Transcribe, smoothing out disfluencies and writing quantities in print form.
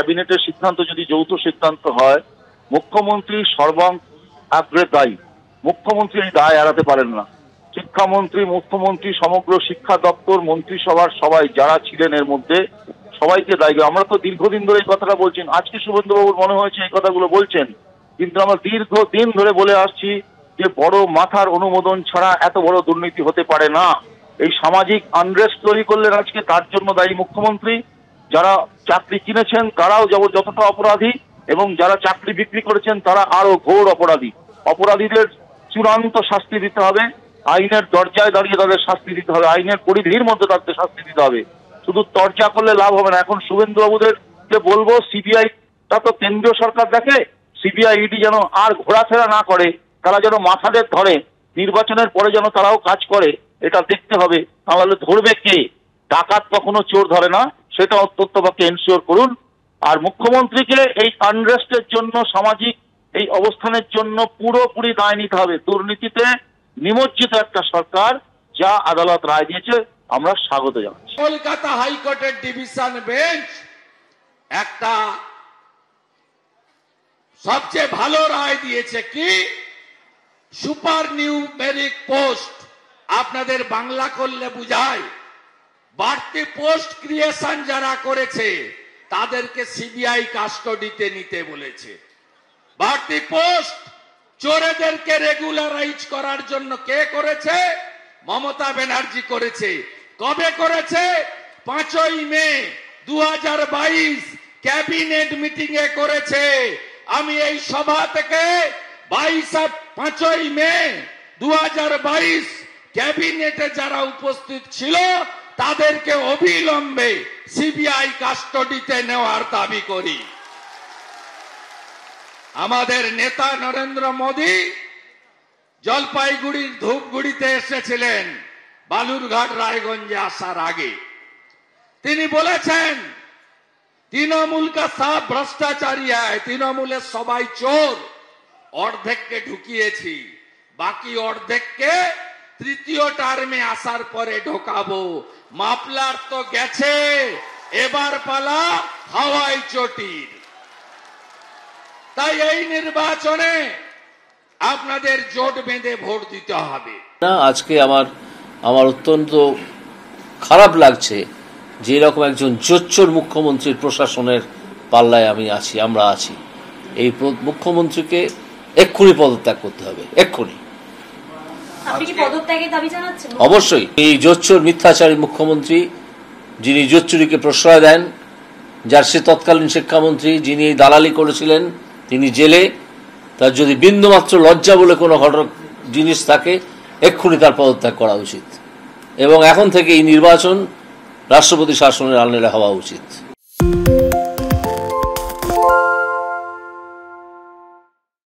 ক্যাবিনেটের সিদ্ধান্ত যদি যৌথ সিদ্ধান্ত হয়, মুখ্যমন্ত্রী সর্বাগ্রে দায়ী। মুখ্যমন্ত্রী এই দায় এড়াতে পারেন না। শিক্ষামন্ত্রী, মুখ্যমন্ত্রী, সমগ্র শিক্ষা দপ্তর, মন্ত্রিসভার সবাই যারা ছিলেন এর মধ্যে সবাইকে দায়ী। আমরা তো দীর্ঘদিন ধরে এই কথাটা বলছেন, আজকে শুভেন্দুবাবুর মনে হয়েছে এই কথাগুলো বলছেন, কিন্তু আমরা দীর্ঘদিন ধরে বলে আসছি যে বড় মাথার অনুমোদন ছাড়া এত বড় দুর্নীতি হতে পারে না। এই সামাজিক আনরেস্ট তৈরি করলেন আজকে, তার জন্য দায়ী মুখ্যমন্ত্রী। যারা চাকরি কিনেছেন তারাও যতটা অপরাধী, এবং যারা চাকরি বিক্রি করেছেন তারা আরো ঘোর অপরাধী। অপরাধীদের চূড়ান্ত শাস্তি দিতে হবে, আইনের দরজায় দাঁড়িয়ে তাদের শাস্তি দিতে হবে, আইনের পরিধির মধ্যে তাদের শাস্তি দিতে হবে। শুধু তর্জা করলে লাভ হবে না। এখন শুভেন্দুবাবুদেরকে বলবো, সিবিআইটা তো কেন্দ্রীয় সরকার দেখে, সিবিআই ইডি যেন আর ঘোরাফেরা না করে, তারা যেন মাথাদের ধরে, নির্বাচনের পরে যেন তারাও কাজ করে, এটা দেখতে হবে। তাহলে ধরবে কে? ডাকাত কখনো চোর ধরে না, সেটা অত্যন্ত পক্ষে এনশিওর করুন। আর মুখ্যমন্ত্রীকে এই আনরেস্টের জন্য, সামাজিক এই অবস্থানের জন্য পুরোপুরি দায় নিতে হবে। দুর্নীতিতে নিমজ্জিত একটা সরকার, যা আদালত রায় দিয়েছে আমরা স্বাগত জানাচ্ছি। কলকাতা হাইকোর্টের ডিভিশন বেঞ্চ একটা সবচেয়ে ভালো রায় দিয়েছে, কি সুপার নিউমেরিক পোস্ট, আপনাদের বাংলা করলে বুঝায় বাড়তি পোস্ট ক্রিয়েশন যারা করেছে তাদেরকে সিবিআই কাস্টডিতে নিতে বলেছে। বাড়তি পোস্ট চোরেদেরকে রেগুলারাইজ করার জন্য কে করেছে? মমতা ব্যানার্জি করেছে। কবে করেছে? 5ই মে 2022 ক্যাবিনেট মিটিং এ করেছে। আমি এই সভা থেকে 5ই মে 2022 ক্যাবিনেটে যারা উপস্থিত ছিল তাদেরকে অবিলম্বে সিবিআই কাস্টডিতে নেওয়ার দাবি করি। আমাদের নেতা নরেন্দ্র মোদী জলপাইগুড়ির ধূপগুড়িতে এসেছিলেন বালুরঘাট রায়গঞ্জে আসার আগে। তিনি বলেছেন তৃণমূল কা সব ভ্রষ্টাচারী হয়, তৃণমূলের সবাই চোর। অর্ধেককে ঢুকিয়েছি, বাকি অর্ধেককে তৃতীয় টার্মে আসার পরে ঢোকাবো। মাফলার তো গেছে, এবার পালা হাওয়াই চটির। তাই এই নির্বাচনে আপনাদের জোট বেঁধে ভোট দিতে হবে। আজকে আমার অত্যন্ত খারাপ লাগছে যে এরকম একজন জোচ্চোর মুখ্যমন্ত্রীর প্রশাসনের পাল্লায় আমরা আছি। এই মুখ্যমন্ত্রীকে এক্ষুনি পদত্যাগ করতে হবে, এক্ষুনি। অবশ্যই। এই জোচ্চোর মিথ্যাচারী মুখ্যমন্ত্রী, যিনি জোচ্চুরিকে প্রশ্রয় দেন, যার সে তৎকালীন শিক্ষামন্ত্রী, যিনি এই দালালি করেছিলেন, তিনি জেলে। তার যদি বিন্দুমাত্র লজ্জা বলে কোনো জিনিস থাকে, এক্ষুনি তার পদত্যাগ করা উচিত, এবং এখন থেকে এই নির্বাচন রাষ্ট্রপতি শাসনের আন্ডারে হওয়া উচিত।